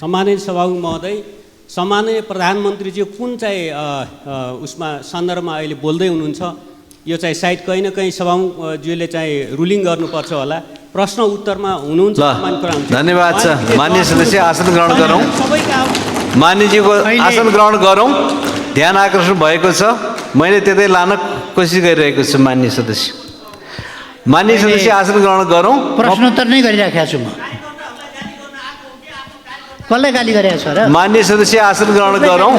सम्मानित सभामुख महोदय, सम्माननीय प्रधानमन्त्रीजी कुन चाहिँ उसमा सन्दर्भमा अहिले बोल्दै हुनुहुन्छ, यो चाहिँ सायद कहीँ न कहीँ सभामुखज्यूले चाहिँ रुलिङ गर्नुपर्छ होला। प्रश्न उत्तरमा हुनुहुन्छ। धन्यवाद छ। माननीय सदस्य आसन ग्रहण गरौँ। माननीयजीको आसन ग्रहण गरौँ। ध्यान आकर्षण भएको छ, मैले त्यतै लान कोसिस गरिरहेको छु। माननीय सदस्य आसन ग्रहण गरौँ। प्रश्नोत्तर नै गरिराखेको छु म। कसले गाली गरेको छ र? माननीय सदस्य आसन ग्रहण गरौँ।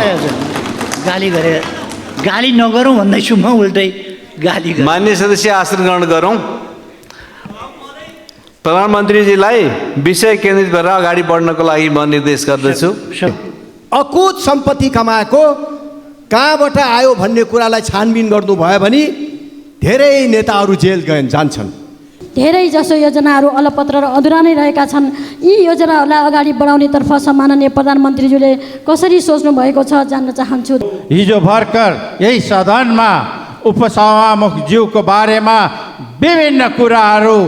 गाली नगरौँ भन्दैछु म, उल्टै गाली। माननीय सदस्य आसन ग्रहण गरौँ। प्रधानमन्त्रीजीलाई विषय केन्द्रित गरेर अगाडि बढ्नको लागि म निर्देश गर्दछु। अकुत सम्पत्ति कमाएको कहाँबाट आयो भन्ने कुरालाई छानबिन गर्नुभयो भने धेरै नेताहरू जेल जान्छन्। धेरै जसो योजनाहरू अलपत्र र अधुरा नै रहेका छन्। यी योजनाहरूलाई अगाडि बढाउनेतर्फ सम्माननीय प्रधानमन्त्रीज्यूले कसरी सोच्नु भएको छ जान्न चाहन्छु। हिजो भर्खर यही सदनमा उपसभामुखज्यूको बारेमा विभिन्न कुराहरू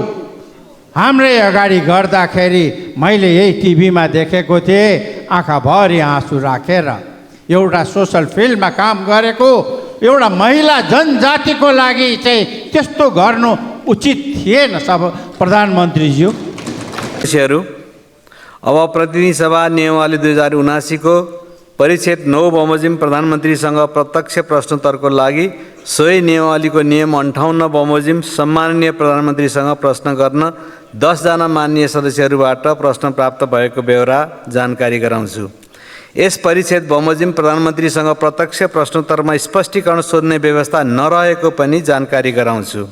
हाम्रै अगाडि गर्दाखेरि मैले यही टिभीमा देखेको थिएँ। आँखाभरि आँसु राखेर एउटा सोसल फिल्डमा काम गरेको एउटा महिला जनजातिको लागि चाहिँ त्यस्तो गर्नु उचित थिएन। सब प्रधानमन्त्रीज्यू। अब प्रतिनिधि सभा नियमावली 2079 को परिच्छेद 9 बमोजिम प्रधानमन्त्रीसँग प्रत्यक्ष प्रश्नोत्तरको लागि सोही नियमावलीको नियम 58 बमोजिम सम्माननीय प्रधानमन्त्रीसँग प्रश्न गर्न 10 जना माननीय सदस्यहरूबाट प्रश्न प्राप्त भएको बेहोरा जानकारी गराउँछु। यस परिच्छेद बमोजिम प्रधानमन्त्रीसँग प्रत्यक्ष प्रश्नोत्तरमा स्पष्टीकरण सोध्ने व्यवस्था नरहेको पनि जानकारी गराउँछु।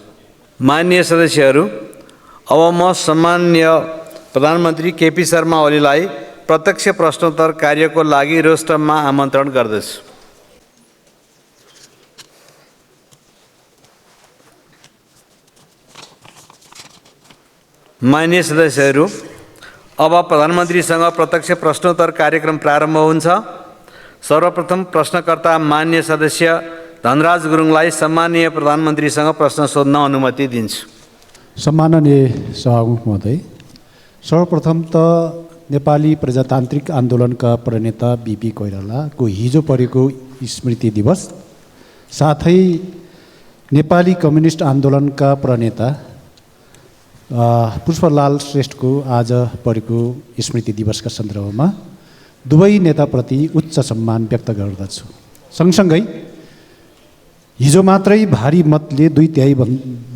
माननीय सदस्यहरू, अब म सम्माननीय प्रधानमन्त्री केपी शर्मा ओलीलाई प्रत्यक्ष प्रश्नोत्तर कार्यको लागि रोस्टममा आमन्त्रण गर्दछु। माननीय सदस्यहरू, अब प्रधानमन्त्रीसँग प्रत्यक्ष प्रश्नोत्तर कार्यक्रम प्रारम्भ हुन्छ। सर्वप्रथम प्रश्नकर्ता माननीय सदस्य धनराज गुरुङलाई सम्माननीय प्रधानमन्त्रीसँग प्रश्न सोध्न अनुमति दिन्छु। सम्माननीय सभामुख महोदय, सर्वप्रथम त नेपाली प्रजातान्त्रिक आन्दोलनका प्रणेता बीपी कोइरालाको हिजो परेको स्मृति दिवस, साथै नेपाली कम्युनिस्ट आन्दोलनका प्रणेता पुष्पलाल श्रेष्ठको आज परेको स्मृति दिवसका सन्दर्भमा दुवै नेताप्रति उच्च सम्मान व्यक्त गर्दछु। सँगसँगै हिजो मात्रै भारी मतले 2/3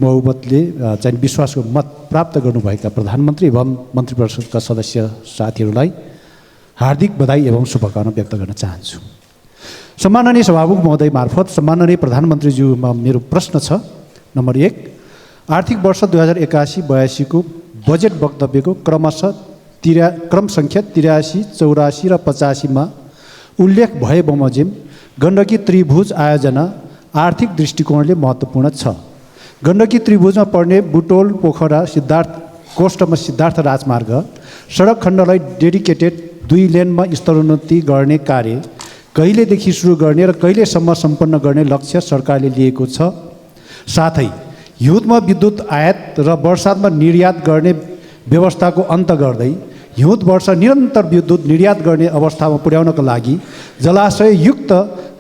बहुमतले चाहिँ विश्वासको मत प्राप्त गर्नुभएका प्रधानमन्त्री एवं मन्त्रिपरिषदका सदस्य साथीहरूलाई हार्दिक बधाई एवं शुभकामना व्यक्त गर्न चाहन्छु। सम्माननीय सभामुख महोदय मार्फत सम्माननीय प्रधानमन्त्रीज्यूमा मेरो प्रश्न छ। नम्बर 1, आर्थिक वर्ष 2081-82 को बजेट वक्तव्यको क्रम सङ्ख्या 83, 84 र 85 मा उल्लेख भए बमोजिम गण्डकी त्रिभुज आयोजना आर्थिक दृष्टिकोणले महत्त्वपूर्ण छ। गण्डकी त्रिभुजमा पर्ने बुटोल पोखरा कोष्टमा सिद्धार्थ राजमार्ग सडक खण्डलाई डेडिकेटेड 2 लेनमा स्तरोन्नति गर्ने कार्य कहिलेदेखि सुरु गर्ने र कहिलेसम्म सम्पन्न गर्ने लक्ष्य सरकारले लिएको छ। साथै हिउँदमा विद्युत आयात र वर्षातमा निर्यात गर्ने व्यवस्थाको अन्त गर्दै हिउँद वर्ष निरन्तर विद्युत निर्यात गर्ने अवस्थामा पुर्याउनका लागि जलाशययुक्त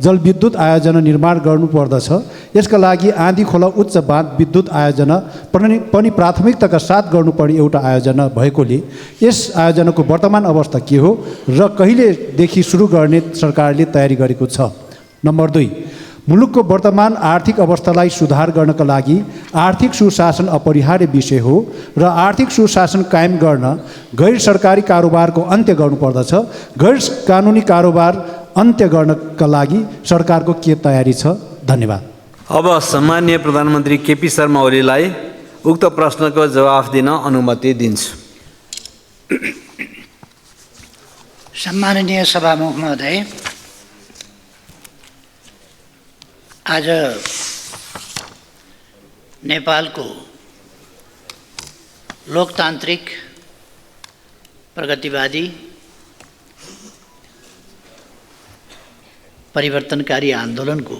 जलविद्युत आयोजना निर्माण गर्नुपर्दछ। यसका लागि आँधी खोला उच्च बाँध विद्युत आयोजना पनि प्राथमिकताका साथ गर्नुपर्ने एउटा आयोजना भएकोले यस आयोजनाको वर्तमान अवस्था के हो र कहिलेदेखि सुरु गर्ने सरकारले तयारी गरेको छ। नम्बर 2, मुलुकको वर्तमान आर्थिक अवस्थालाई सुधार गर्नका लागि आर्थिक सुशासन अपरिहार्य विषय हो र आर्थिक सुशासन कायम गर्न गैर सरकारी कारोबारको अन्त्य गर्नुपर्दछ। गैर कानुनी कारोबार अन्त्य गर्नका लागि सरकारको के तयारी छ? धन्यवाद। अब सम्माननीय प्रधानमन्त्री केपी शर्मा ओलीलाई उक्त प्रश्नको जवाफ दिन अनुमति दिन्छु। सम्माननीय सभामुख महोदय, आज नेपालको लोकतान्त्रिक प्रगतिवादी परिवर्तनकारी आन्दोलनको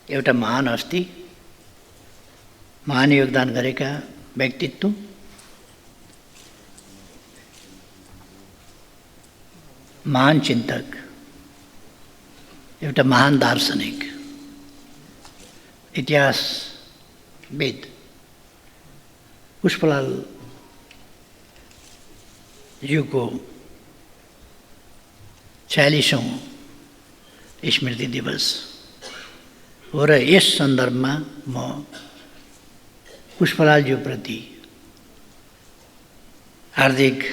एउटा महान हस्ती, महान योगदान गरेका व्यक्तित्व महान चिन्तक, एउटा महान दार्शनिक, इतिहासविद पुष्पलाल ज्यूको 46औं स्मृति दिवस हो र यस सन्दर्भमा म पुष्पलालज्यूप्रति हार्दिक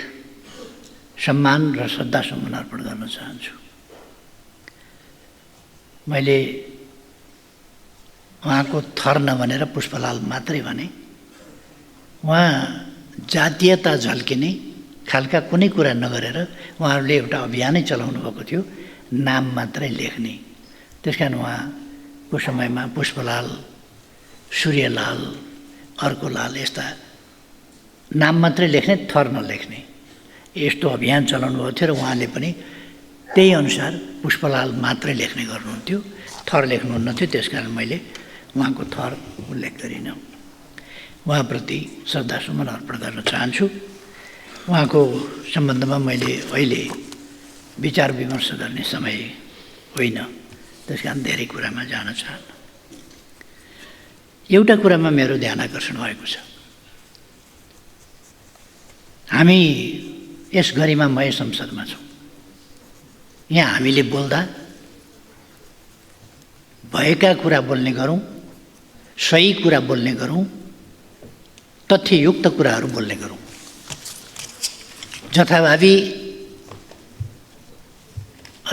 सम्मान र श्रद्धासुमन अर्पण गर्न चाहन्छु। मैले उहाँको थर नभनेर पुष्पलाल मात्रै भने। उहाँ जातीयता झल्किने खालका कुनै कुरा नगरेर उहाँहरूले एउटा अभियानै चलाउनु भएको थियो, नाम मात्रै लेख्ने। त्यसकारण उहाँको समयमा पुष्पलाल, सूर्यलाल, अर्कोलाल यस्ता नाम मात्रै लेख्ने, थर नलेख्ने यस्तो अभियान चलाउनु भएको थियो र उहाँले पनि त्यही अनुसार पुष्पलाल मात्रै लेख्ने गर्नुहुन्थ्यो, थर लेख्नुहुन्न थियो। त्यसकारण मैले उहाँको थर उल्लेख गरिनँ। उहाँप्रति श्रद्धासुमन अर्पण गर्न चाहन्छु। उहाँको सम्बन्धमा मैले अहिले विचार विमर्श गर्ने समय होइन, त्यसकारण धेरै कुरामा जान चाहन्न। एउटा कुरामा मेरो ध्यान आकर्षण भएको छ। हामी यस गरिमामय संसदमा छौँ। यहाँ हामीले बोल्दा भएका कुरा बोल्ने गरौँ, सही कुरा बोल्ने गरौँ, तथ्ययुक्त कुराहरू बोल्ने गरौँ। जथाभावी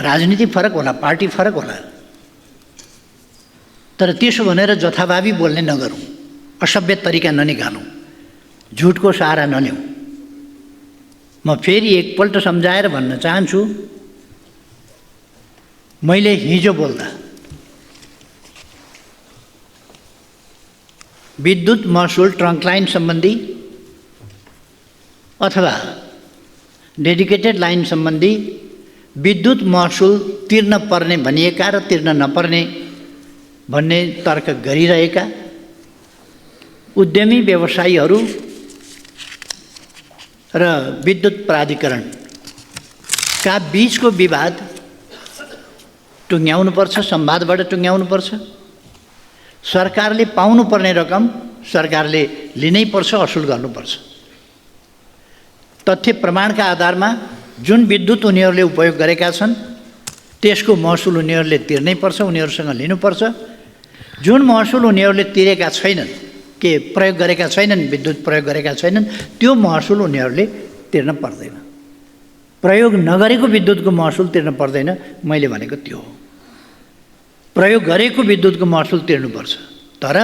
राजनीति फरक होला, पार्टी फरक होला, तर त्यसो भनेर जथाभावी बोल्ने नगरौँ, असभ्य तरिका ननिकालौँ, झुटको सहारा नलिउँ। म फेरि एकपल्ट सम्झाएर भन्न चाहन्छु, मैले हिजो बोल्दा विद्युत महसुल ट्रङ्क लाइन सम्बन्धी अथवा डेडिकेटेड लाइन सम्बन्धी विद्युत महसुल तिर्न पर्ने भनिएका र तिर्न नपर्ने भन्ने तर्क गरिरहेका उद्यमी व्यवसायीहरू र विद्युत प्राधिकरणका बीचको विवाद टुङ्ग्याउनुपर्छ, संवादबाट टुङ्ग्याउनुपर्छ। सरकारले पाउनुपर्ने रकम सरकारले लिनै पर्छ, असुल गर्नुपर्छ। तथ्य प्रमाणका आधारमा जुन विद्युत उनीहरूले उपयोग गरेका छन् त्यसको महसुल उनीहरूले तिर्नै पर्छ, उनीहरूसँग लिनुपर्छ। जुन महसुल उनीहरूले तिरेका छैनन्, के प्रयोग गरेका छैनन्, विद्युत प्रयोग गरेका छैनन्, त्यो महसुल उनीहरूले तिर्न पर्दैन। प्रयोग नगरेको विद्युतको महसुल तिर्न पर्दैन, मैले भनेको त्यो हो। प्रयोग गरेको विद्युतको महसुल तिर्नुपर्छ। तर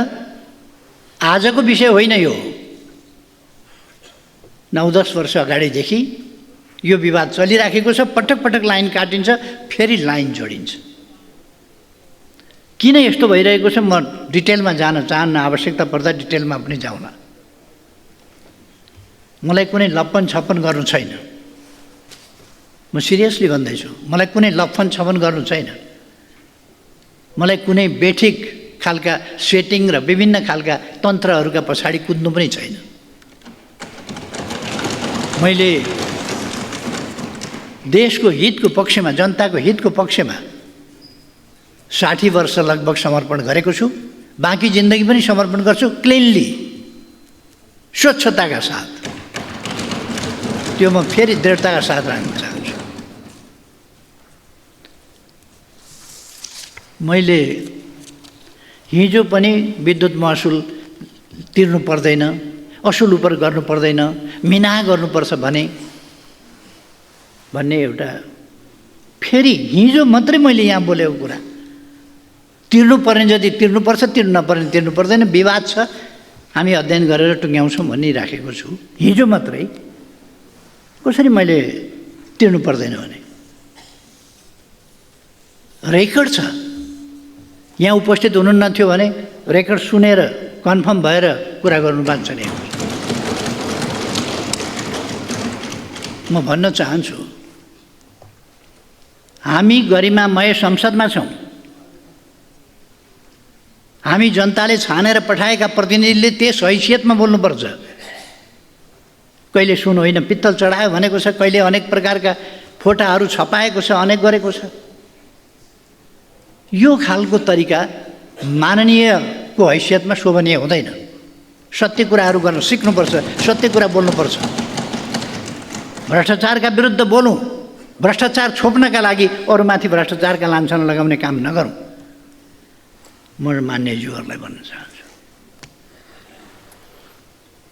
आजको विषय होइन यो। 9-10 वर्ष अगाडिदेखि यो विवाद चलिराखेको छ। पटक पटक लाइन काटिन्छ, फेरि लाइन जोडिन्छ। किन यस्तो भइरहेको छ म डिटेलमा जान चाहन्न, आवश्यकता पर्दा डिटेलमा पनि जाउँला। मलाई कुनै लप्पन छप्पन गर्नु छैन, म सिरियसली भन्दैछु। मलाई कुनै लप्पन छप्पन गर्नु छैन। मलाई कुनै बेठिक खालका सेटिङ र विभिन्न खालका तन्त्रहरूका पछाडि कुद्नु पनि छैन। मैले देशको हितको पक्षमा, जनताको हितको पक्षमा 60 वर्ष लगभग समर्पण गरेको छु। बाँकी जिन्दगी पनि समर्पण गर्छु, क्लिनली, स्वच्छताका साथ। त्यो म फेरि दृढताका साथ राख्न चाहन्छु। मैले हिजो पनि विद्युत महसुल तिर्नु पर्दैन, असुल उप गर्नु पर्दैन, मिना गर्नुपर्छ भन्ने एउटा फेरि हिजो मात्रै मैले यहाँ बोलेको कुरा। तिर्नुपर्ने जति तिर्नुपर्छ, तिर्नु नपर्ने तिर्नु पर्दैन, विवाद छ, हामी अध्ययन गरेर टुङ्ग्याउँछौँ भनिराखेको छु। हिजो मात्रै कसरी मैले तिर्नु पर्दैन भने रेकर्ड छ। यहाँ उपस्थित हुनुहुन्न थियो भने रेकर्ड सुनेर कन्फर्म भएर कुरा गर्नु बाँच्छ नि। म भन्न चाहन्छु, हामी गरिमामय संसदमा छौँ। हामी जनताले छानेर पठाएका प्रतिनिधिले त्यस हैसियतमा बोल्नुपर्छ। कहिले सुन होइन पित्तल चढायो भनेको छ, कहिले अनेक प्रकारका फोटाहरू छपाएको छ, अनेक गरेको छ। यो खालको तरिका माननीयको हैसियतमा शोभनीय हुँदैन। सत्य कुराहरू गर्न सिक्नुपर्छ, सत्य कुरा बोल्नुपर्छ। भ्रष्टाचारका विरुद्ध बोलौँ, भ्रष्टाचार छोप्नका लागि अरूमाथि भ्रष्टाचारका लान्छना लगाउने काम नगरौँ। म मान्यज्यूहरूलाई भन्न चाहन्छु,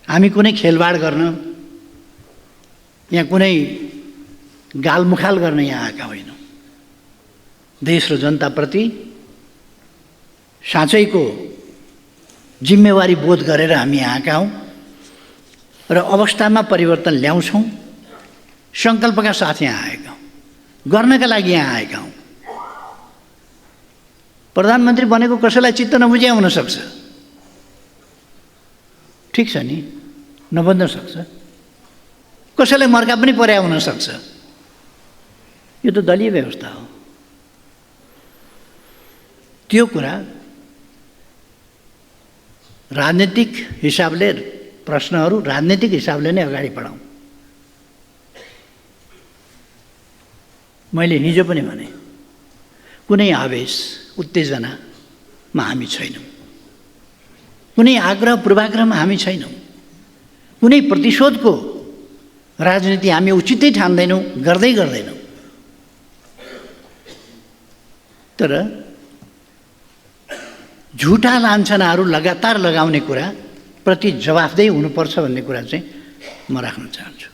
हामी कुनै खेलवाड गर्न, यहाँ कुनै गालमुखाल गर्न यहाँ आएका होइनौँ। देश र जनताप्रति साँच्चैको जिम्मेवारी बोध गरेर हामी आएका हौँ र अवस्थामा परिवर्तन ल्याउँछौँ। सङ्कल्पका साथ यहाँ आएका हौँ, गर्नका लागि यहाँ आएका हौँ। प्रधानमन्त्री बनेको कसैलाई चित्त नबुझ्या हुनसक्छ, ठिक छ नि, नबन्न सक्छ। कसैलाई मर्का पनि पर्या हुनसक्छ। यो त दलीय व्यवस्था हो। त्यो कुरा राजनीतिक हिसाबले, प्रश्नहरू राजनीतिक हिसाबले नै अगाडि बढाउँ। मैले हिजो पनि भने, कुनै आवेश उत्तेजनामा हामी छैनौँ, कुनै आग्रह पूर्वाग्रहमा हामी छैनौँ, कुनै प्रतिशोधको राजनीति हामी उचितै ठान्दैनौँ, गर्दैनौँ। तर झुटा लान्छनाहरू लगातार लगाउने कुरा प्रति जवाफदेही हुनुपर्छ भन्ने कुरा चाहिँ म राख्न चाहन्छु।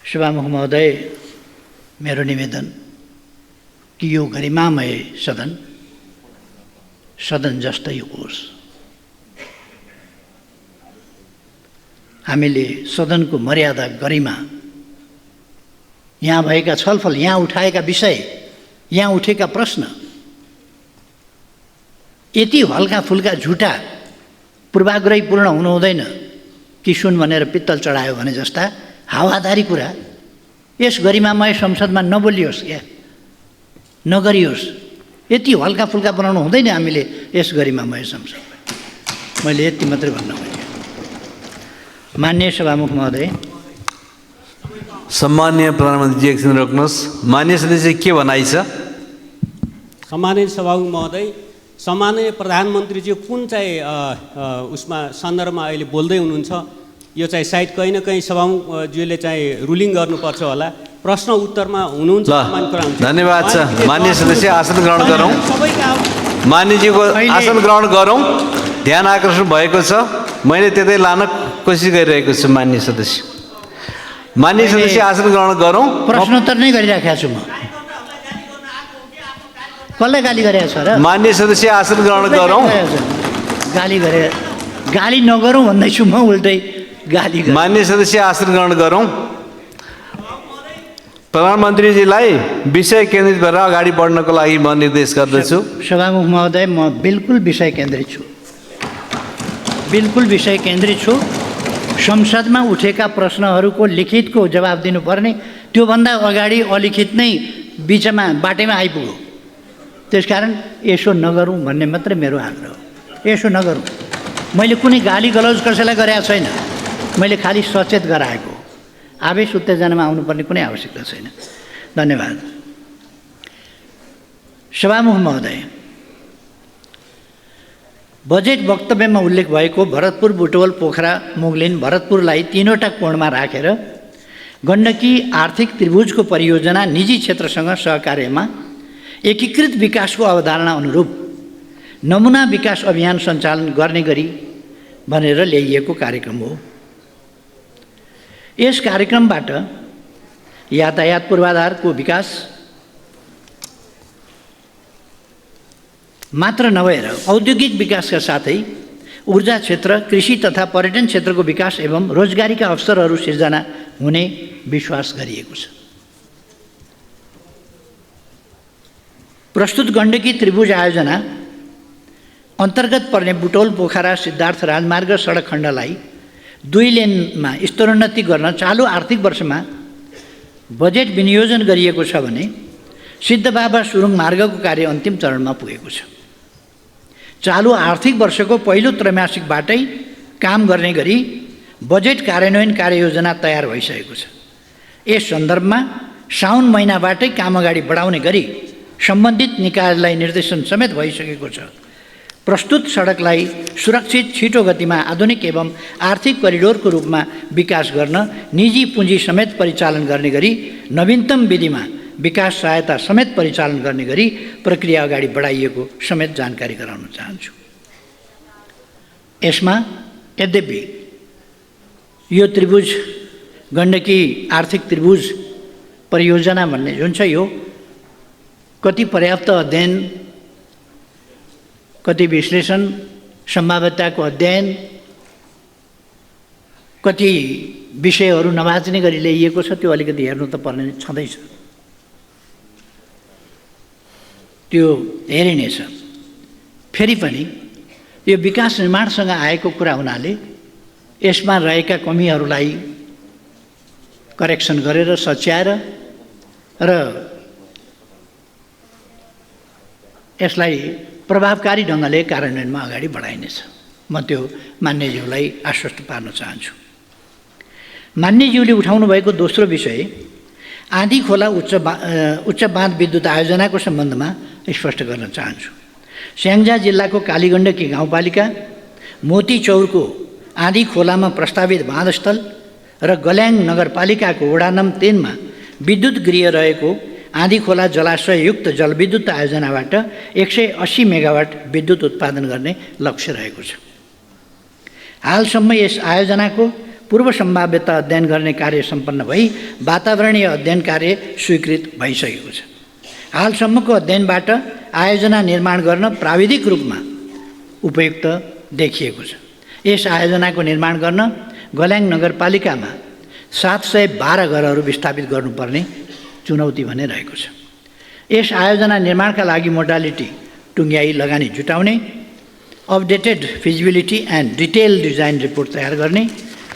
सभामुख महोदय, मेरो निवेदन कि यो गरिमामय सदन जस्तै होस्। हामीले सदनको मर्यादा, गरिमा, यहाँ भएका छलफल, यहाँ उठाएका विषय, यहाँ उठेका प्रश्न यति हल्का फुल्का झुटा पूर्वाग्रहीपूर्ण हुनु हुँदैन कि सुन भनेर पित्तल चढायो भने जस्ता हावादारी कुरा यस गरिमामय संसदमा नबोलियोस्, या नगरियोस्। यति हल्का फुल्का बनाउनु हुँदैन हामीले यस गरिमामय संसदमा। मैले यति मात्रै भन्न खोजेँ। माननीय सभामुख महोदय, सम्माननीय प्रधानमन्त्रीजी एकछिन रोक्नुहोस्। मान्य सदस्य के भनाइ छ? सम्मानित सभामुख महोदय, सम्माननीय प्रधानमन्त्रीजी कुन चाहिँ उसमा सन्दर्भमा अहिले बोल्दै हुनुहुन्छ, यो चाहिँ सायद कहीँ न कहीँ सभामुखज्यूले चाहिँ रुलिङ गर्नुपर्छ होला। प्रश्न उत्तरमा हुनुहुन्छ। धन्यवाद छ। मान्य सदस्य आसन ग्रहण गरौँ। मान्यजीको आसन ग्रहण गरौँ। ध्यान आकर्षण भएको छ, मैले त्यतै लान कोसिस गरिरहेको छु। मान्य सदस्य आसन ग्रहण गरौँ। प्रश्नोत्तर नै गरिराखेको छु। म कसलाई गाली गरेको छ र? मान्य सदस्य आसन ग्रहण गरौँ। गाली गरे, गाली नगरौँ भन्दैछु म, उल्टै गाली। मान्य सदस्य आसन ग्रहण गरौँ। प्रधानमन्त्रीजीलाई विषय केन्द्रित भएर अगाडि बढ्नको लागि म निर्देश गर्दछु। सभामुख महोदय, म बिल्कुल विषय केन्द्रित छु, बिल्कुल विषय केन्द्रित छु। संसदमा उठेका प्रश्नहरूको लिखितको जवाब दिनुपर्ने, त्योभन्दा अगाडि अलिखित नै बिचमा बाटैमा आइपुग्यो। त्यसकारण यसो नगरौँ भन्ने मात्रै मेरो आग्रह हो। यसो नगरौँ। मैले कुनै गाली गलौज कसैलाई गरेको छैन, मैले खालि सचेत गराएको। आवेश उत्तेजनामा आउनुपर्ने कुनै आवश्यकता छैन। धन्यवाद। सभामुख महोदय, बजेट वक्तव्यमा उल्लेख भएको भरतपुर, बुटवल, पोखरा, मुगलिन, भरतपुरलाई तीनवटा कोणमा राखेर गण्डकी आर्थिक त्रिभुजको परियोजना निजी क्षेत्रसँग सहकार्यमा एकीकृत विकासको अवधारणा अनुरूप नमुना विकास अभियान सञ्चालन गर्ने गरी भनेर ल्याइएको कार्यक्रम हो। यस कार्यक्रमबाट यातायात पूर्वाधारको विकास मात्र नभएर औद्योगिक विकासका साथै ऊर्जा क्षेत्र, कृषि तथा पर्यटन क्षेत्रको विकास एवं रोजगारीका अवसरहरू सिर्जना हुने विश्वास गरिएको छ। प्रस्तुत गण्डकी त्रिभुज आयोजना अन्तर्गत पर्ने बुटौल, पोखरा, सिद्धार्थ राजमार्ग सडक खण्डलाई 2 लेनमा स्तरोन्नति गर्न चालु आर्थिक वर्षमा बजेट विनियोजन गरिएको छ भने सिद्धबाबा सुरुङ मार्गको कार्य अन्तिम चरणमा पुगेको छ। चालु आर्थिक वर्षको पहिलो त्रैमासिकबाटै काम गर्ने गरी बजेट कार्यान्वयन कार्ययोजना तयार भइसकेको छ। यस सन्दर्भमा साउन महिनाबाटै काम अगाडि बढाउने गरी सम्बन्धित निकायलाई निर्देशन समेत भइसकेको छ। प्रस्तुत सडकलाई सुरक्षित, छिटो गतिमा आधुनिक एवं आर्थिक करिडोरको रूपमा विकास गर्न निजी पुँजी समेत परिचालन गर्ने गरी नवीनतम विधिमा विकास सहायता समेत परिचालन गर्ने गरी प्रक्रिया अगाडि बढाइएको समेत जानकारी गराउन चाहन्छु। यसमा यद्यपि यो त्रिभुज गण्डकी आर्थिक त्रिभुज परियोजना भन्ने जुन छ, यो कति पर्याप्त अध्ययन, कति विश्लेषण, सम्भाव्यताको अध्ययन, कति विषयहरू नभाच्ने गरी ल्याइएको छ, त्यो अलिकति हेर्नु त पर्ने छँदैछ। त्यो हेरिनेछ। फेरि पनि यो विकास निर्माणसँग आएको कुरा हुनाले यसमा रहेका कमीहरूलाई करेक्सन गरेर सच्याएर र यसलाई प्रभावकारी ढङ्गले कार्यान्वयनमा अगाडि बढाइनेछ। म त्यो मान्यज्यूलाई आश्वस्त पार्न चाहन्छु। मान्यज्यूले उठाउनु भएको दोस्रो विषय आँधी खोला उच्च बाँध विद्युत आयोजनाको सम्बन्धमा स्पष्ट गर्न चाहन्छु। स्याङ्जा जिल्लाको कालीगण्डकी गाउँपालिका मोती चौरको आँधी खोलामा प्रस्तावित बाँधस्थल र गल्याङ नगरपालिकाको वडा नम्बर 3 मा विद्युत गृह रहेको आँधी खोला जलाशययुक्त जलविद्युत आयोजनाबाट 180 मेगावाट विद्युत उत्पादन गर्ने लक्ष्य रहेको छ। हालसम्म यस आयोजनाको पूर्व सम्भाव्यता अध्ययन गर्ने कार्य सम्पन्न भई वातावरणीय अध्ययन कार्य स्वीकृत भइसकेको छ। हालसम्मको अध्ययनबाट आयोजना निर्माण गर्न प्राविधिक रूपमा उपयुक्त देखिएको छ। यस आयोजनाको निर्माण गर्न गल्याङ नगरपालिकामा 712 घरहरू विस्थापित गर्नुपर्ने चुनौती भने रहेको छ। यस आयोजना निर्माणका लागि मोडालिटी टुङ्ग्याई लगानी जुटाउने, updated feasibility and detail design report तयार गर्ने,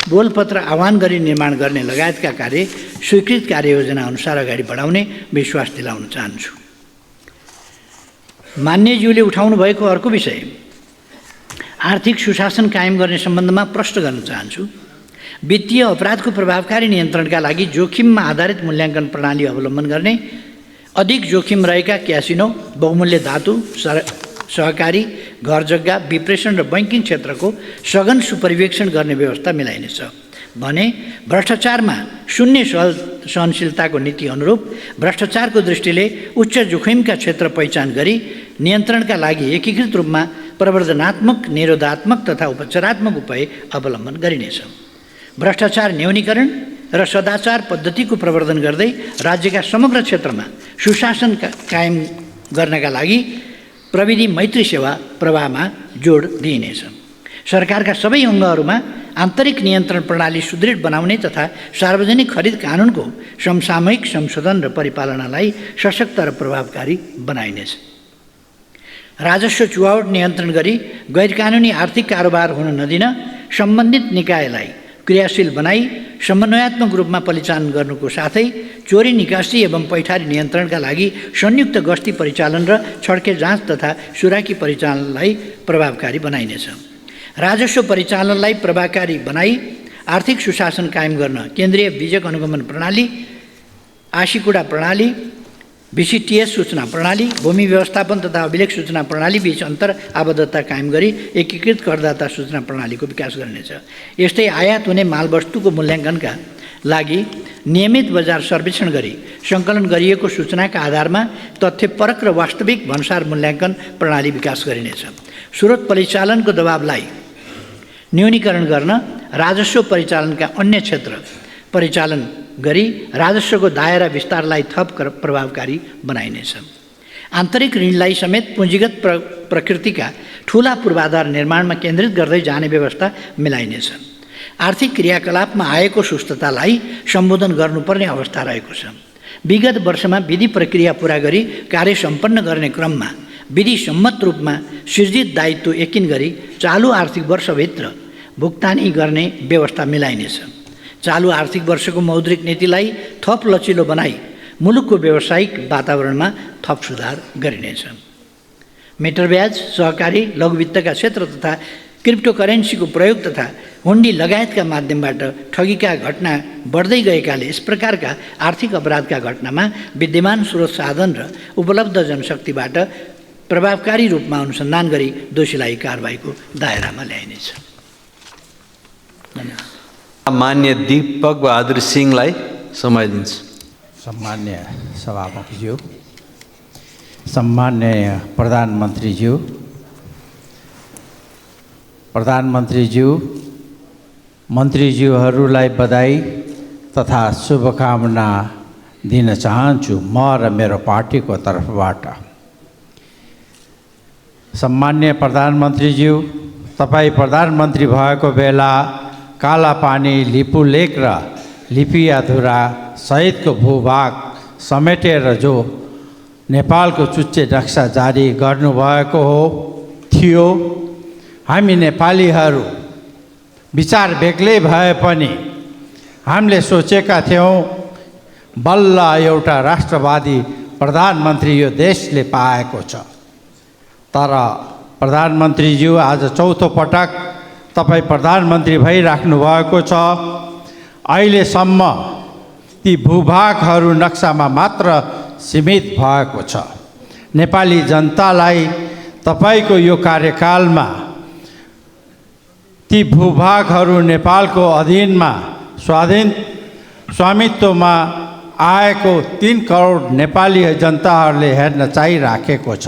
बोलपत्र आह्वान गरी निर्माण गर्ने लगायतका कार्य स्वीकृत कार्ययोजना अनुसार अगाडि बढाउने विश्वास दिलाउन चाहन्छु। मान्यज्यूले उठाउनु भएको अर्को विषय आर्थिक सुशासन कायम गर्ने सम्बन्धमा प्रश्न गर्न चाहन्छु। वित्तीय अपराधको प्रभावकारी नियन्त्रणका लागि जोखिममा आधारित मूल्याङ्कन प्रणाली अवलम्बन गर्ने, अधिक जोखिम रहेका क्यासिनो, बहुमूल्य धातु, सहकारी, घर जग्गा, विप्रेषण र बैंकिङ क्षेत्रको सघन सुपरिवेक्षण गर्ने व्यवस्था मिलाइनेछ भने भ्रष्टाचारमा शून्य सहनशीलताको नीति अनुरूप भ्रष्टाचारको दृष्टिले उच्च जोखिमका क्षेत्र पहिचान गरी नियन्त्रणका लागि एकीकृत रूपमा प्रवर्धनात्मक, निरोधात्मक तथा उपचारात्मक उपाय अवलम्बन गरिनेछ। भ्रष्टाचार न्यूनीकरण र सदाचार पद्धतिको प्रवर्धन गर्दै राज्यका समग्र क्षेत्रमा सुशासन कायम गर्नका लागि प्रविधि मैत्री सेवा प्रवाहमा जोड दिइनेछ। सरकारका सबै अङ्गहरूमा आन्तरिक नियन्त्रण प्रणाली सुदृढ बनाउने तथा सार्वजनिक खरिद कानुनको समसामयिक संशोधन र परिपालनालाई सशक्त र प्रभावकारी बनाइनेछ। राजस्व चुहावट नियन्त्रण गरी गैरकानुनी आर्थिक कारोबार हुन नदिन सम्बन्धित निकायलाई क्रियाशील बनाई समन्वयात्मक रूपमा परिचालन गर्नुको साथै चोरी निकासी एवं पैठारी नियन्त्रणका लागि संयुक्त गस्ती परिचालन र छड्के जाँच तथा सुराकी परिचालनलाई प्रभावकारी बनाइनेछ। राजस्व परिचालनलाई प्रभावकारी बनाई आर्थिक सुशासन कायम गर्न केन्द्रीय बीजक अनुगमन प्रणाली, आशीकुडा प्रणाली, VCTS सूचना प्रणाली, भूमि व्यवस्थापन तथा अभिलेख सूचना प्रणाली बीच अन्तर आबद्धता कायम गरी एकीकृत करदाता सूचना प्रणालीको विकास गर्नेछ। यस्तै आयात हुने मालवस्तुको मूल्याङ्कनका लागि नियमित बजार सर्वेक्षण गरी सङ्कलन गरिएको सूचनाका आधारमा तथ्यपरक र वास्तविक भन्सार मूल्याङ्कन प्रणाली विकास गरिनेछ। स्रोत परिचालनको दबावलाई न्यूनीकरण गर्न राजस्व परिचालनका अन्य क्षेत्र परिचालन गरी राजस्वको दायरा विस्तारलाई थप प्रभावकारी बनाइनेछ। आन्तरिक ऋणलाई समेत पुँजीगत प्रकृतिका ठुला पूर्वाधार निर्माणमा केन्द्रित गर्दै जाने व्यवस्था मिलाइनेछ। आर्थिक क्रियाकलापमा आएको सुस्ततालाई सम्बोधन गर्नुपर्ने अवस्था रहेको छ। विगत वर्षमा विधि प्रक्रिया पुरा गरी कार्य सम्पन्न गर्ने क्रममा विधि सम्मत रूपमा सृजित दायित्व यकिन गरी चालु आर्थिक वर्षभित्र भुक्तानी गर्ने व्यवस्था मिलाइनेछ। चालु आर्थिक वर्षको मौद्रिक नीतिलाई थप लचिलो बनाई मुलुकको व्यावसायिक वातावरणमा थप सुधार गरिनेछ। मिटर ब्याज, सहकारी, लघु वित्तका क्षेत्र तथा क्रिप्टोकरेन्सीको प्रयोग तथा हुन्डी लगायतका माध्यमबाट ठगीका घटना बढ्दै गएकाले यस प्रकारका आर्थिक अपराधका घटनामा विद्यमान स्रोत साधन र उपलब्ध जनशक्तिबाट प्रभावकारी रूपमा अनुसन्धान गरी दोषीलाई कारबाहीको दायरामा ल्याइनेछ। धन्यवाद। मान्य दीपक बहादुर सिंहलाई समय दिन्छु। सम्मान्य सभामुखज्यू, सम्मान्य प्रधानमन्त्रीज्यू, प्रधानमन्त्रीज्यू, मन्त्रीज्यूहरूलाई बधाई तथा शुभकामना दिन चाहन्छु म र मेरो पार्टीको तर्फबाट। सम्मान्य प्रधानमन्त्रीज्यू, तपाईँ प्रधानमन्त्री भएको बेला कालापानी, लिपुलेक र लिपियाधुरा सहितको भूभाग समेटेर जो नेपालको चुच्चे नक्सा जारी गर्नुभएको थियो, हामी नेपालीहरू विचार बेग्लै भए पनि हामीले सोचेका थियौँ बल्ल एउटा राष्ट्रवादी प्रधानमन्त्री यो देशले पाएको छ। तर प्रधानमन्त्रीज्यू, आज चौथो पटक तपाईँ प्रधानमन्त्री भइराख्नु भएको छ। अहिलेसम्म ती भूभागहरू नक्सामा मात्र सीमित भएको छ। नेपाली जनतालाई तपाईँको यो कार्यकालमा ती भूभागहरू नेपालको अधीनमा स्वामित्वमा आएको 3 करोड नेपाली जनताहरूले हेर्न चाहिराखेको छ।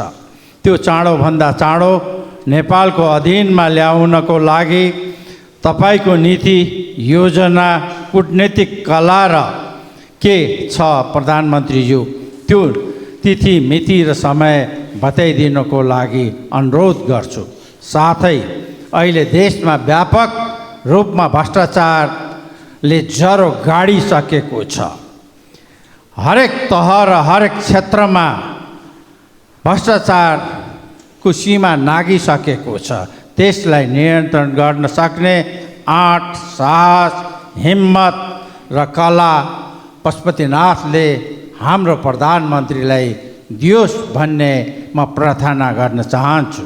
त्यो चाँडोभन्दा चाँडो नेपालको अधीनमा ल्याउनको लागि तपाईँको नीति, योजना, कूटनीतिक कला र के छ प्रधानमन्त्रीज्यू, त्यो तिथि, मिति र समय बताइदिनको लागि अनुरोध गर्छु। साथै अहिले देशमा व्यापक रूपमा भ्रष्टाचारले ज्वरो गाडिसकेको छ। हरेक तह र हरेक क्षेत्रमा भ्रष्टाचारको सीमा नागिसकेको छ। त्यसलाई नियन्त्रण गर्न सक्ने आँट, साहस, हिम्मत र कला पशुपतिनाथले हाम्रो प्रधानमन्त्रीलाई दियोस् भन्ने म प्रार्थना गर्न चाहन्छु।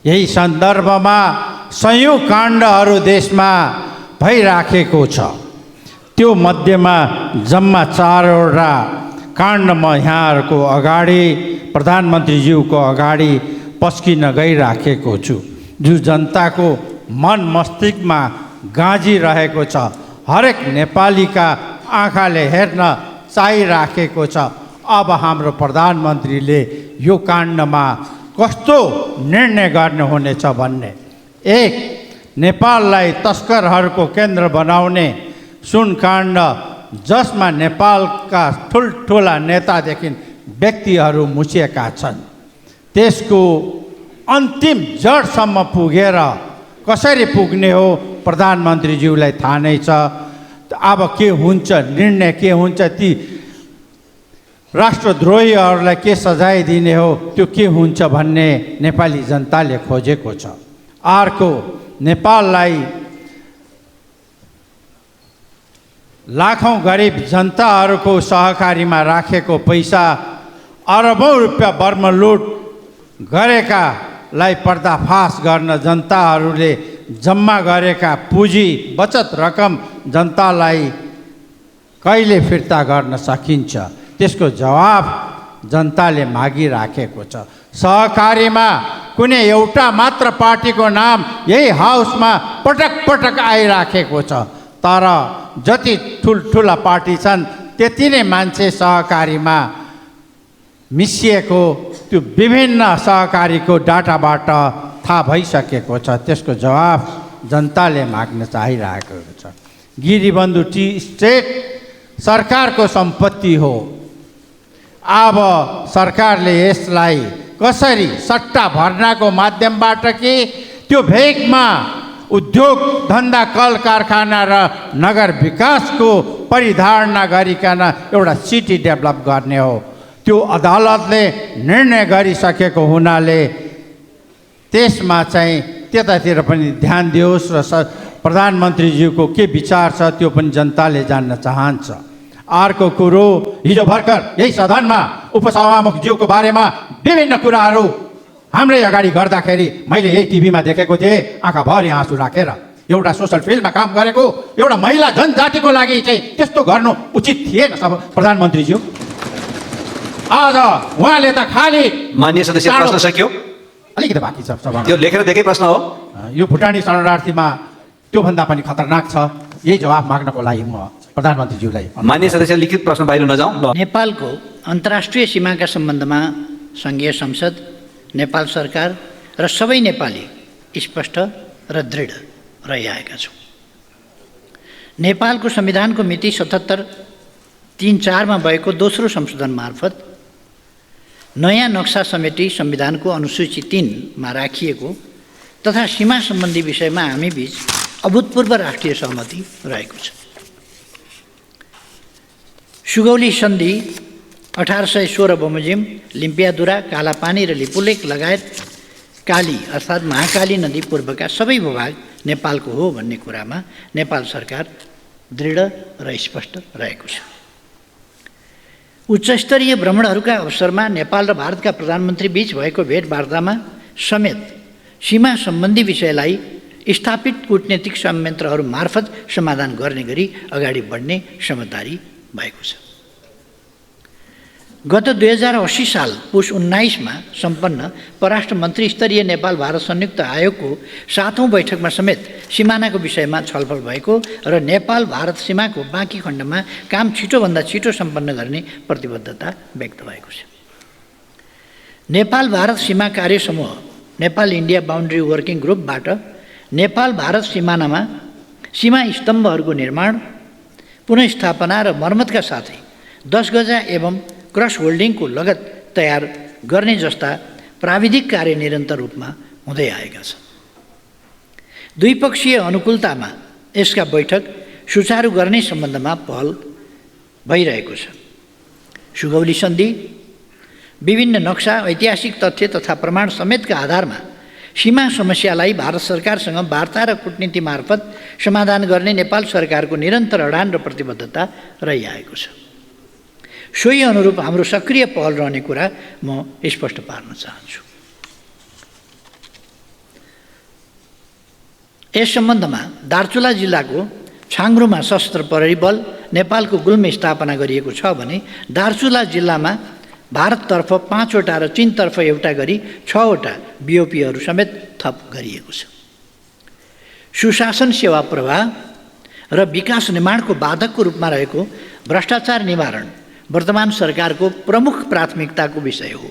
यही सन्दर्भमा सयौँ काण्डहरू देशमा भइराखेको छ। त्यो मध्येमा जम्मा 4वटा काण्ड म यहाँहरूको अगाडि, प्रधानमन्त्रीज्यूको अगाडि पस्किन गइराखेको छु, जो जनताको मन मस्तिष्कमा गाँजिरहेको छ। हरेक नेपालीका आँखाले हेर्न चाहिराखेको छ। अब हाम्रो प्रधानमन्त्रीले यो काण्डमा कस्तो निर्णय गर्नुहुनेछ भन्ने। 1. नेपाललाई तस्करहरूको केन्द्र बनाउने सुनकाण्ड, जसमा नेपालका ठुल्ठुला नेतादेखि व्यक्तिहरू मुछिएका छन्, त्यसको अन्तिम जडसम्म पुगेर कसरी पुग्ने हो प्रधानमन्त्रीज्यूलाई थाहा नै छ। अब के हुन्छ, निर्णय के हुन्छ, ती राष्ट्रद्रोहीहरूलाई के सजाय दिने हो, त्यो के हुन्छ भन्ने नेपाली जनताले खोजेको छ। अर्को, नेपाललाई लाखौँ गरिब जनताहरूको सहकारीमा राखेको पैसा, अरबौँ रुपियाँ बर्मलुट गरेकालाई पर्दाफास गर्न जनताहरूले जम्मा गरेका पुँजी, बचत रकम जनतालाई कहिले फिर्ता गर्न सकिन्छ, त्यसको जवाफ जनताले मागिराखेको छ। सहकारीमा कुनै एउटा मात्र पार्टीको नाम यही हाउसमा पटक पटक आइराखेको छ। तर जति ठुल्ठुला पार्टी छन् त्यति नै मान्छे सहकारीमा मिसिएको त्यो विभिन्न सहकारीको डाटाबाट थाहा भइसकेको छ। त्यसको जवाफ जनताले माग्न चाहिरहेको छ। गिरीबन्धु टी स्टेट सरकारको सम्पत्ति हो। अब सरकारले यसलाई कसरी सट्टा भर्नाको माध्यमबाट कि त्यो भेगमा उद्योग धन्दा, कल कारखाना र नगर विकासको परिधारणा गरिकन एउटा सिटी डेभलप गर्ने हो, त्यो अदालतले निर्णय गरिसकेको हुनाले त्यसमा चाहिँ त्यतातिर पनि ध्यान दियोस् र प्रधानमन्त्रीज्यूको के विचार छ त्यो पनि जनताले जान्न चाहन्छ। अर्को कुरो, हिजो भर्खर यही सदनमा उपसभामुखज्यूको बारेमा विभिन्न कुराहरू हाम्रै अगाडि गर्दाखेरि मैले यही टिभीमा देखेको थिएँ, आँखाभरि आँसु राखेर। एउटा सोसल फिल्डमा काम गरेको एउटा महिला जनजातिको लागि चाहिँ त्यस्तो गर्नु उचित थिएन प्रधानमन्त्रीज्यू। आज उहाँले त खालि माननीय सदस्य प्रश्न सक्यो? अलिकति बाँकी छ सभा। त्यो लेखेर दिएकै प्रश्न हो। यो भुटानी शरणार्थीमा त्योभन्दा पनि खतरनाक छ। यही जवाब माग्नको लागि म प्रधानमन्त्रीज्यूलाई। माननीय सदस्य लिखित प्रश्न बाहिर नजाउँ। ल नेपालको अन्तर्राष्ट्रिय सीमाका सम्बन्धमा सङ्घीय संसद, नेपाल सरकार र सबै नेपाली स्पष्ट र दृढ रहिआएका छौँ। नेपालको संविधानको मिति 77-3-4 भएको दोस्रो संशोधन मार्फत नयाँ नक्सा समेटी संविधानको अनुसूची 3 मा राखिएको तथा सीमा सम्बन्धी विषयमा हामी बीच अभूतपूर्व राष्ट्रिय सहमति रहेको छ। सुगौली सन्धि 1816 बमोजिम, लिम्पियादुरा, कालापानी र लिपुलेक लगायत काली अर्थात् महाकाली नदी पूर्वका सबै भूभाग नेपालको हो भन्ने कुरामा नेपाल सरकार दृढ र स्पष्ट रहेको छ। उच्चस्तरीय भ्रमणहरूका अवसरमा नेपाल र भारतका प्रधानमन्त्री बीच भएको भेटवार्तामा समेत सीमा सम्बन्धी विषयलाई स्थापित कूटनीतिक संयन्त्रहरू मार्फत समाधान गर्ने गरी अगाडि बढ्ने समझदारी भएको छ। गत 2080 साल पुस 19 मा सम्पन्न परराष्ट्र मन्त्री स्तरीय नेपाल भारत संयुक्त आयोगको 7औं बैठकमा समेत सिमानाको विषयमा छलफल भएको र नेपाल भारत सीमाको बाँकी खण्डमा काम छिटोभन्दा छिटो सम्पन्न गर्ने प्रतिबद्धता व्यक्त भएको छ। नेपाल भारत सीमा कार्य समूह नेपाल इन्डिया बाउन्ड्री वर्किङ ग्रुपबाट नेपाल भारत सिमानामा सीमा स्तम्भहरूको निर्माण, पुनर्स्थापना र मर्मतका साथै 10 गजा एवं क्रस होल्डिङको लगत तयार गर्ने जस्ता प्राविधिक कार्य निरन्तर रूपमा हुँदै आएका छन्। द्विपक्षीय अनुकूलतामा यसका बैठक सुचारू गर्ने सम्बन्धमा पहल भइरहेको छ। सुगौली सन्धि, विभिन्न नक्सा, ऐतिहासिक तथ्य तथा प्रमाण समेतका आधारमा सीमा समस्यालाई भारत सरकारसँग वार्ता र कूटनीति मार्फत समाधान गर्ने नेपाल सरकारको निरन्तर अडान र प्रतिबद्धता रहिआएको छ। सोही अनुरूप हाम्रो सक्रिय पहल रहने कुरा म स्पष्ट पार्न चाहन्छु। यस सम्बन्धमा दार्चुला जिल्लाको छाङ्ग्रुमा सशस्त्र प्रहरी बल नेपालको गुल्मे स्थापना गरिएको छ भने दार्चुला जिल्लामा भारततर्फ 5 वटा र चीनतर्फ एउटा गरी 6 वटा बिओपीहरू समेत थप गरिएको छ। सुशासन, सेवा प्रवाह र विकास निर्माणको बाधकको रूपमा रहेको भ्रष्टाचार निवारण वर्तमान सरकारको प्रमुख प्राथमिकताको विषय हो।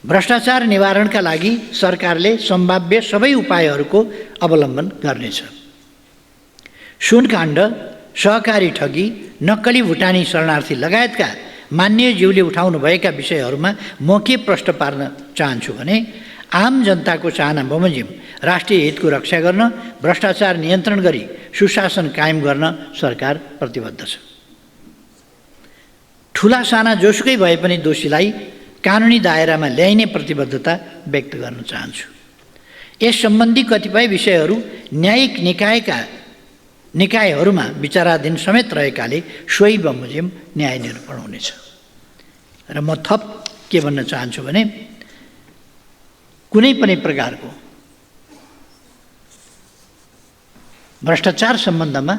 भ्रष्टाचार निवारणका लागि सरकारले सम्भाव्य सबै उपायहरूको अवलम्बन गर्नेछ। सुनकाण्ड, सहकारी ठगी, नक्कली भुटानी शरणार्थी लगायतका मान्यज्यूले उठाउनुभएका विषयहरूमा म के प्रश्न पार्न चाहन्छु भने आम जनताको चाहना बमोजिम राष्ट्रिय हितको रक्षा गर्न, भ्रष्टाचार नियन्त्रण गरी सुशासन कायम गर्न सरकार प्रतिबद्ध छ। ठुला साना जोसुकै भए पनि दोषीलाई कानुनी दायरामा ल्याइने प्रतिबद्धता व्यक्त गर्न चाहन्छु। यस सम्बन्धी कतिपय विषयहरू न्यायिक निकायहरूमा विचाराधीन समेत रहेकाले सोही बमोजिम न्याय निरूपण हुनेछ। र म थप के भन्न चाहन्छु भने कुनै पनि प्रकारको भ्रष्टाचार सम्बन्धमा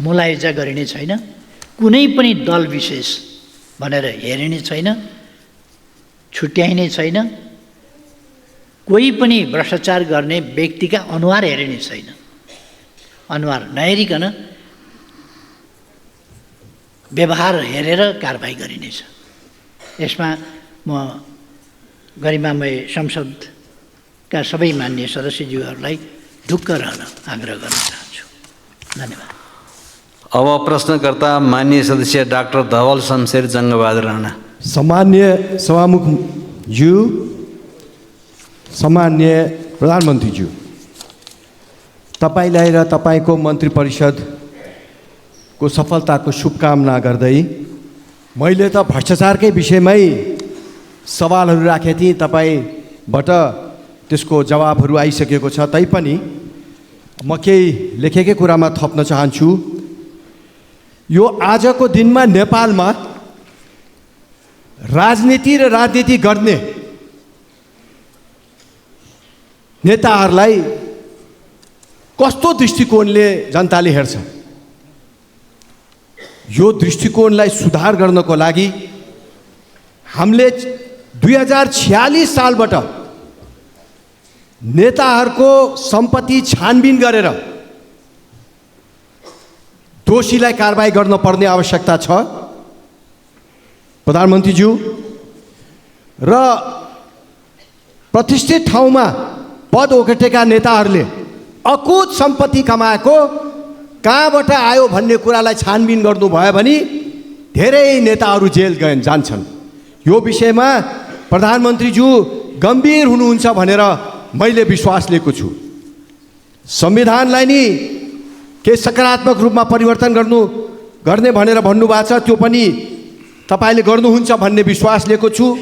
मुलायजा गरिने छैन, कुनै पनि दल विशेष भनेर हेरिने छैन, छुट्याइने छैन, कोही पनि भ्रष्टाचार गर्ने व्यक्तिका अनुहार हेरिने छैन। अनुहार नहेरिकन व्यवहार हेरेर कारबाही गरिनेछ। यसमा म गरिमामय संसदका सबै मान्य सदस्यज्यूहरूलाई ढुक्क रहन आग्रह गर्न चाहन्छु। धन्यवाद। अब प्रश्नकर्ता माननीय सदस्य डाक्टर धवल शमशेर जङ्गबहादुर राणा। सम्मान्य सभामुखज्यू, सम्मान्य प्रधानमन्त्रीज्यू, तपाईँलाई र तपाईँको मन्त्री परिषदको सफलताको शुभकामना गर्दै मैले त भ्रष्टाचारकै विषयमै सवालहरू राखेको थिएँ, तपाईँबाट त्यसको जवाबहरू आइसकेको छ। तैपनि म केही लेखेकै कुरामा थप्न चाहन्छु। यो आजको दिनमा नेपालमा राजनीति र राजनीति गर्ने नेताहरूलाई कस्तो दृष्टिकोणले जनताले हेर्छ, यो दृष्टिकोणलाई सुधार गर्नको लागि हामीले 2046 सालबाट नेताहरूको सम्पत्ति छानबिन गरेर दोषीलाई कारबाही गर्न पर्ने आवश्यकता छ। प्रधानमन्त्रीज्यू, र प्रतिष्ठित ठाउँमा पद ओगटेका नेताहरूले अकुत सम्पत्ति कमाएको कहाँबाट आयो भन्ने कुरालाई छानबिन गर्नुभयो भने धेरै नेताहरू जेल जान्छन्। यो विषयमा प्रधानमन्त्रीज्यू गम्भीर हुनुहुन्छ भनेर मैले विश्वास लिएको छु। संविधानलाई नि के सकारात्मक रूपमा परिवर्तन गर्ने भनेर भन्नुभएको छ, त्यो पनि तपाईँले गर्नुहुन्छ भन्ने विश्वास लिएको छु।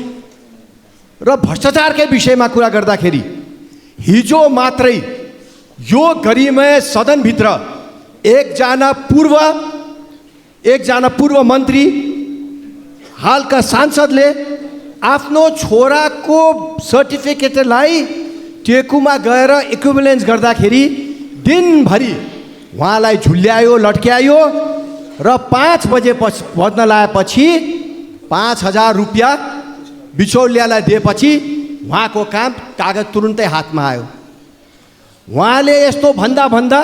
र भ्रष्टाचारकै विषयमा कुरा गर्दाखेरि हिजो मात्रै यो गरिमय सदनभित्र एकजना पूर्व मन्त्री हालका सांसदले आफ्नो छोराको सर्टिफिकेटलाई टेकुमा गएर इक्विभलेन्स गर्दाखेरि दिनभरि उहाँलाई झुल्यायो, लट्क्यायो र 5 बजे बज्न लागेपछि 5,000 रुपियाँ बिचौलियालाई दिएपछि उहाँको काम कागज तुरुन्तै हातमा आयो। उहाँले यस्तो भन्दा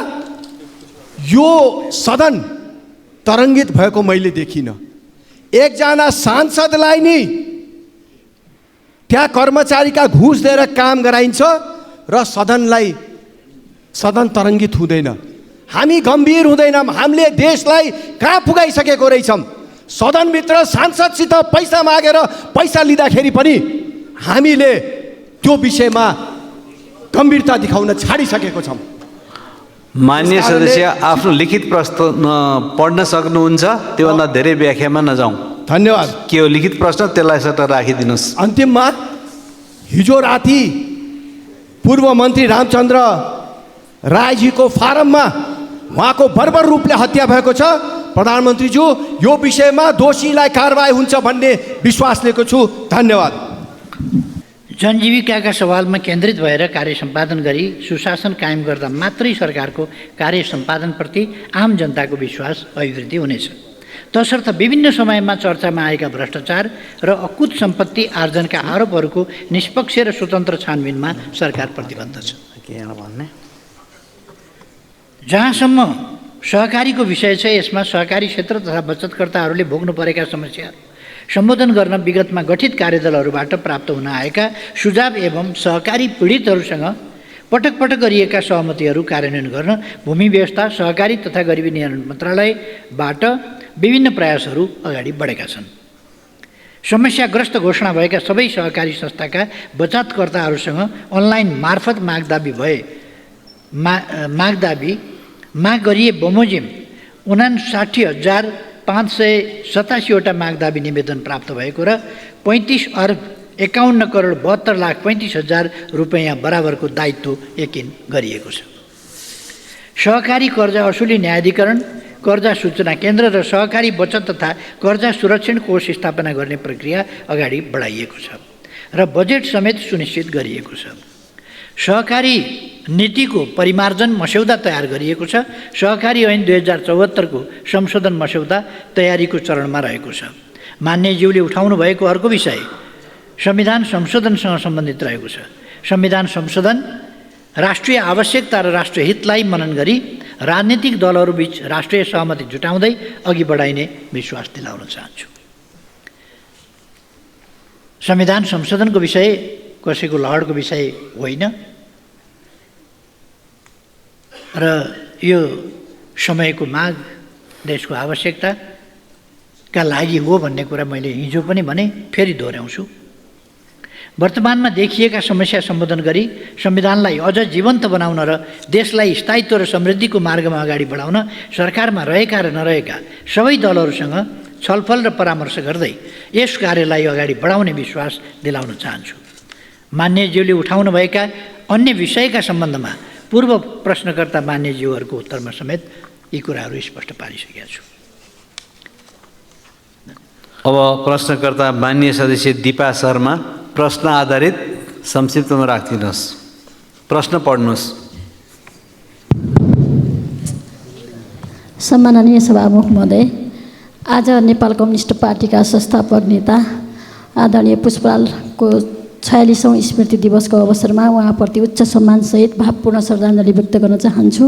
यो सदन तरङ्गित भएको मैले देखिनँ। एकजना सांसदलाई नि त्यहाँ कर्मचारीका घुस दिएर काम गराइन्छ र सदन तरङ्गित हुँदैन। हामी गम्भीर हुँदैनौँ। हामीले देशलाई कहाँ पुगाइसकेको रहेछौँ। सदनभित्र सांसदसित पैसा मागेर पैसा लिँदाखेरि पनि हामीले त्यो विषयमा गम्भीरता देखाउन छाडिसकेको छौँ। मान्य सदस्य, आफ्नो लिखित प्रश्न पढ्न सक्नुहुन्छ, त्योभन्दा धेरै व्याख्यामा नजाउँ। धन्यवाद। के हो लिखित प्रश्न, त्यसलाई सट्ट राखिदिनुहोस्। अन्तिममा हिजो राति पूर्व मन्त्री रामचन्द्र रायजीको फारममा उहाँको बर्बर रूपले हत्या भएको छ। प्रधानमन्त्रीज्यू, यो विषयमा दोषीलाई कारबाही हुन्छ भन्ने विश्वास लिएको छु। धन्यवाद। जनजीविकाका सवालमा केन्द्रित भएर कार्य सम्पादन गरी सुशासन कायम गर्दा मात्रै सरकारको कार्य सम्पादनप्रति आम जनताको विश्वास अभिवृद्धि हुनेछ। तसर्थ विभिन्न समयमा चर्चामा आएका भ्रष्टाचार र अकुत सम्पत्ति आर्जनका आरोपहरूको निष्पक्ष र स्वतन्त्र छानबिनमा सरकार प्रतिबद्ध छ। जहाँसम्म सहकारीको विषय छ, यसमा सहकारी क्षेत्र तथा बचतकर्ताहरूले भोग्नु परेका समस्या सम्बोधन गर्न विगतमा गठित कार्यदलहरूबाट प्राप्त हुन आएका सुझाव एवं सहकारी पीडितहरूसँग पटक पटक गरिएका सहमतिहरू कार्यान्वयन गर्न भूमि व्यवस्था, सहकारी तथा गरिबी निवारण मन्त्रालयबाट विभिन्न प्रयासहरू अगाडि बढेका छन्। समस्याग्रस्त घोषणा भएका सबै सहकारी संस्थाका बचतकर्ताहरूसँग अनलाइन मार्फत माग गरिए बमोजिम 59,587 वटा मागदाबी निवेदन प्राप्त भएको र 35,51,72,35,000 रुपैयाँ बराबरको दायित्व यकिन गरिएको छ। सहकारी कर्जा असुली न्यायाधिकरण, कर्जा सूचना केन्द्र र सहकारी बचत तथा कर्जा सुरक्षण कोष स्थापना गर्ने प्रक्रिया अगाडि बढाइएको छ र बजेट समेत सुनिश्चित गरिएको छ। सहकारी नीतिको परिमार्जन मस्यौदा तयार गरिएको छ। सहकारी ऐन 2074 को संशोधन मस्यौदा तयारीको चरणमा रहेको छ। मान्यज्यूले उठाउनु भएको अर्को विषय संविधान संशोधनसँग सम्बन्धित रहेको छ। संविधान संशोधन राष्ट्रिय आवश्यकता र राष्ट्रिय हितलाई मनन गरी राजनीतिक दलहरूबीच राष्ट्रिय सहमति जुटाउँदै अघि बढाइने विश्वास दिलाउन चाहन्छु। संविधान संशोधनको विषय कसैको लहरको विषय होइन र यो समयको माग, देशको आवश्यकताका लागि हो भन्ने कुरा मैले हिजो पनि भने, फेरि दोहोऱ्याउँछु। वर्तमानमा देखिएका समस्या सम्बोधन गरी संविधानलाई अझ जीवन्त बनाउन र देशलाई स्थायित्व र समृद्धिको मार्गमा अगाडि बढाउन सरकारमा रहेका र नरहेका सबै दलहरूसँग छलफल र परामर्श गर्दै यस कार्यलाई अगाडि बढाउने विश्वास दिलाउन चाहन्छु। मान्यज्यूले उठाउनुभएका अन्य विषयका सम्बन्धमा पूर्व प्रश्नकर्ता मान्यज्यूहरूको उत्तरमा समेत यी कुराहरू स्पष्ट पारिसकेका छु। अब प्रश्नकर्ता मान्य सदस्य दिपा शर्मा, प्रश्न आधारित संक्षिप्तमा राखिदिनुहोस्। प्रश्न पढ्नुहोस्। सम्माननीय सभामुख महोदय, आज नेपाल कम्युनिस्ट पार्टीका संस्थापक नेता आदरणीय पुष्पलालको 46औं स्मृति दिवसको अवसरमा उहाँप्रति उच्च सम्मानसहित भावपूर्ण श्रद्धाञ्जली व्यक्त गर्न चाहन्छु।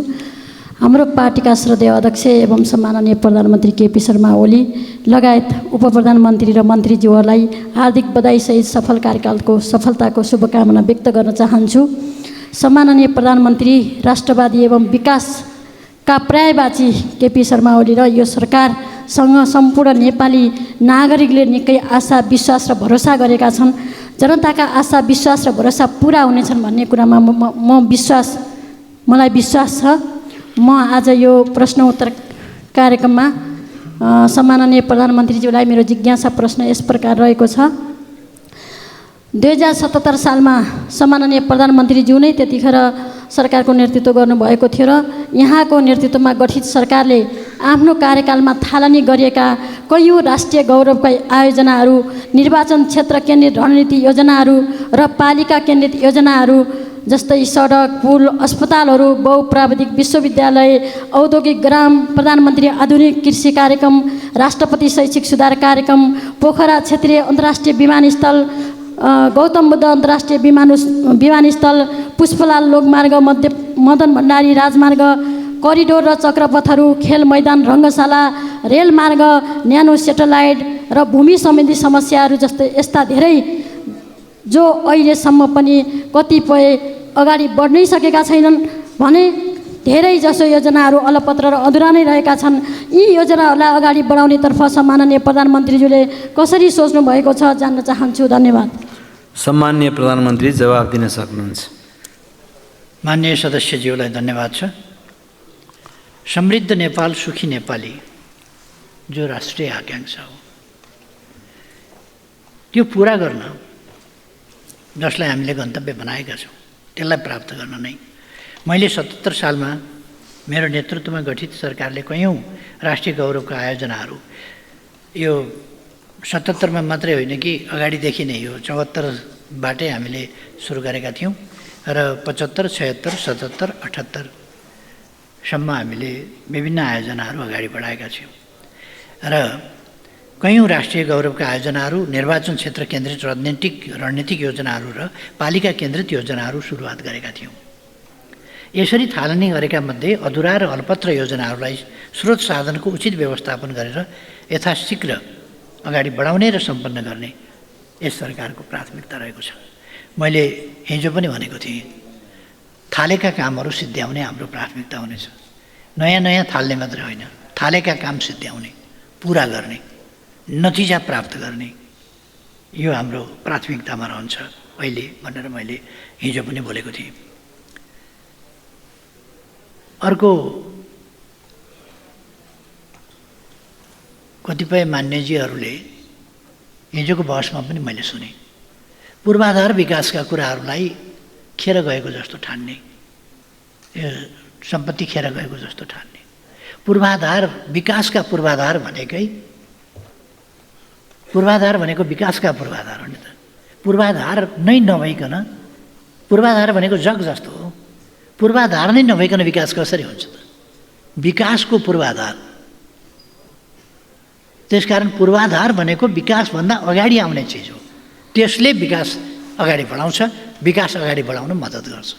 हाम्रो पार्टीका श्रद्धेय अध्यक्ष एवं सम्माननीय प्रधानमन्त्री केपी शर्मा ओली लगायत उपप्रधानमन्त्री र मन्त्रीज्यूहरूलाई हार्दिक बधाईसहित सफल कार्यकालको सफलताको शुभकामना व्यक्त गर्न चाहन्छु। सम्माननीय प्रधानमन्त्री, राष्ट्रवादी एवं विकासका पर्यायवाची केपी शर्मा ओली र यो सरकारसँग सम्पूर्ण नेपाली नागरिकले निकै आशा, विश्वास र भरोसा गरेका छन्। जनताका आशा, विश्वास र भरोसा पुरा हुनेछन् भन्ने कुरामा मलाई विश्वास छ। म आज यो प्रश्न उत्तर कार्यक्रममा सम्माननीय प्रधानमन्त्रीज्यूलाई मेरो जिज्ञासा प्रश्न यस प्रकार रहेको छ। 2077 सालमा सम्माननीय प्रधानमन्त्रीज्यू नै त्यतिखेर सरकारको नेतृत्व गर्नुभएको थियो र यहाँको नेतृत्वमा गठित सरकारले आफ्नो कार्यकालमा थालनी गरिएका कैयौँ राष्ट्रिय गौरवका आयोजनाहरू, निर्वाचन क्षेत्र केन्द्रित रणनीति योजनाहरू र पालिका केन्द्रित योजनाहरू जस्तै सडक, पुल, अस्पतालहरू, बहुप्राविधिक विश्वविद्यालय, औद्योगिक ग्राम, प्रधानमन्त्री आधुनिक कृषि कार्यक्रम, राष्ट्रपति शैक्षिक सुधार कार्यक्रम, पोखरा क्षेत्रीय अन्तर्राष्ट्रिय विमानस्थल, गौतम बुद्ध अन्तर्राष्ट्रिय विमानस्थल, पुष्पलाल लोकमार्ग, मदन भण्डारी राजमार्ग, करिडोर र चक्रपथहरू, खेल मैदान, रङ्गशाला, रेलमार्ग, न्यानो सेटेलाइट र भूमि सम्बन्धी समस्याहरू जस्तै यस्ता धेरै जो अहिलेसम्म पनि कतिपय अगाडि बढ्नै सकेका छैनन् भने धेरै जसो योजनाहरू अलपत्र र अधुरा नै रहेका छन्। यी योजनाहरूलाई अगाडि बढाउनेतर्फ सम्माननीय प्रधानमन्त्रीज्यूले कसरी सोच्नु भएको छ जान्न चाहन्छु। धन्यवाद। सम्माननीय प्रधानमन्त्री जवाफ दिन सक्नुहुन्छ। माननीय सदस्यज्यूलाई धन्यवाद छ। समृद्ध नेपाल, सुखी नेपाली जो राष्ट्रिय आकाङ्क्षा हो, त्यो पुरा गर्न जसलाई हामीले गन्तव्य बनाएका छौँ त्यसलाई प्राप्त गर्न नै मैले 77 सालमा मेरो नेतृत्वमा गठित सरकारले कैयौँ राष्ट्रिय गौरवका आयोजनाहरू, यो 77मा मात्रै होइन कि अगाडिदेखि नै यो 74बाटै हामीले सुरु गरेका थियौँ र 75, 76, 77, 78 सम्म हामीले विभिन्न आयोजनाहरू अगाडि बढाएका छौँ र कैयौँ राष्ट्रिय गौरवका आयोजनाहरू, निर्वाचन क्षेत्र केन्द्रित रणनीतिक योजनाहरू र पालिका केन्द्रित योजनाहरू सुरुवात गरेका थियौँ। यसरी थालनी गरेका मध्ये अधुरा र अल्पत्र योजनाहरूलाई स्रोत साधनको उचित व्यवस्थापन गरेर यथाशीघ्र अगाडि बढाउने र सम्पन्न गर्ने यस सरकारको प्राथमिकता रहेको छ। मैले हिजो पनि भनेको थिएँ, थालेका कामहरू सिद्ध्याउने हाम्रो प्राथमिकता हुनेछ। नयाँ नयाँ थाल्ने मात्रै होइन, थालेका काम सिद्ध्याउने, पुरा गर्ने, नतिजा प्राप्त गर्ने, यो हाम्रो प्राथमिकतामा रहन्छ अहिले भनेर मैले हिजो पनि बोलेको थिएँ। अर्को, कतिपय मान्यजीहरूले हिजोको बहसमा पनि मैले सुने, पूर्वाधार विकासका कुराहरूलाई खेर गएको जस्तो ठान्ने, यो सम्पत्ति खेर गएको जस्तो ठान्ने। पूर्वाधार विकासका पूर्वाधार भनेको विकासका पूर्वाधार हो नि त। पूर्वाधार नै नभइकन, पूर्वाधार भनेको जग जस्तो हो, पूर्वाधार नै नभइकन विकास कसरी हुन्छ त? विकासको पूर्वाधार। त्यसकारण पूर्वाधार भनेको विकासभन्दा अगाडि आउने चिज हो। त्यसले विकास अगाडि बढाउँछ, विकास अगाडि बढाउन मद्दत गर्छ।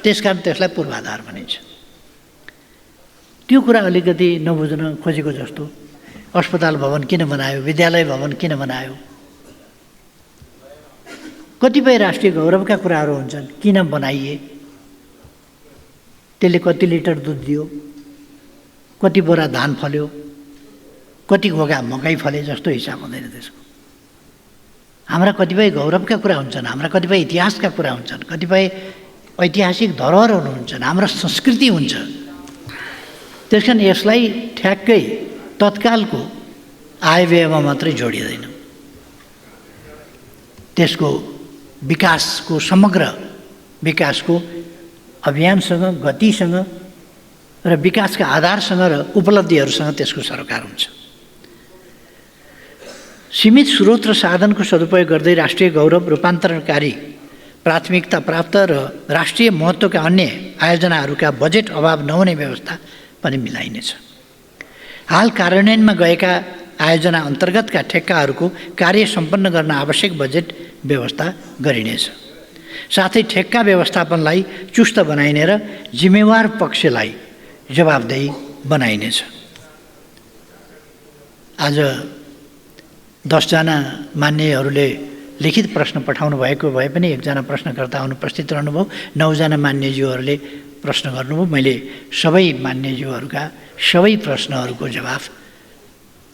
त्यसकारण त्यसलाई पूर्वाधार भनिन्छ। त्यो कुरा अलिकति नबुझ्न खोजेको जस्तो, अस्पताल भवन किन बनायो, विद्यालय भवन किन बनायो, कतिपय राष्ट्रिय गौरवका कुराहरू हुन्छन्, किन बनाइए, त्यसले कति लिटर दुध दियो, कति बोरा धान फल्यो, कति घोगा मकै फले जस्तो हिसाब हुँदैन त्यसको। हाम्रा कतिपय गौरवका कुरा हुन्छन्, हाम्रा कतिपय इतिहासका कुरा हुन्छन्, कतिपय ऐतिहासिक धरोहरहरू हुन्छन्, हाम्रो संस्कृति हुन्छ। त्यस कारण यसलाई ठ्याक्कै तत्कालको आयव्ययमा मात्रै जोडिँदैन। त्यसको विकासको समग्र विकासको अभियानसँग, गतिसँग र विकासका आधारसँग र उपलब्धिहरूसँग त्यसको सरोकार हुन्छ। सीमित स्रोत र साधनको सदुपयोग गर्दै राष्ट्रिय गौरव रूपान्तरणकारी प्राथमिकता प्राप्त र राष्ट्रिय महत्त्वका अन्य आयोजनाहरूका बजेट अभाव नहुने व्यवस्था पनि मिलाइनेछ। हाल कार्यान्वयनमा गएका आयोजना अन्तर्गतका ठेक्काहरूको कार्य सम्पन्न गर्न आवश्यक बजेट व्यवस्था गरिनेछ। साथै ठेक्का व्यवस्थापनलाई चुस्त बनाइने र जिम्मेवार पक्षलाई जवाबदेही बनाइनेछ। आज 10 जना मान्यहरूले लिखित प्रश्न पठाउनु भएको भए पनि एकजना प्रश्नकर्ता अनुपस्थित रहनुभयो। 9 जना मान्यज्यूहरूले प्रश्न गर्नुभयो। मैले सबै मान्यज्यूहरूका सबै प्रश्नहरूको जवाफ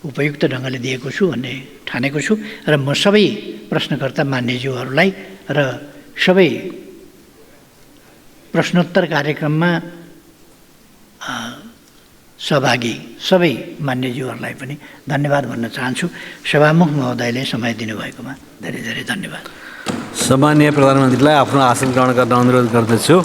उपयुक्त ढङ्गले दिएको छु भन्ने ठानेको छु र म सबै प्रश्नकर्ता मान्यज्यूहरूलाई र सबै प्रश्नोत्तर कार्यक्रममा सहभागी सबै मान्यज्यूहरूलाई पनि धन्यवाद भन्न चाहन्छु। सभामुख महोदयले समय दिनुभएकोमा धेरै धेरै धन्यवाद। सम्माननीय प्रधानमन्त्रीलाई आफ्नो आसन ग्रहण गर्न अनुरोध गर्दछु।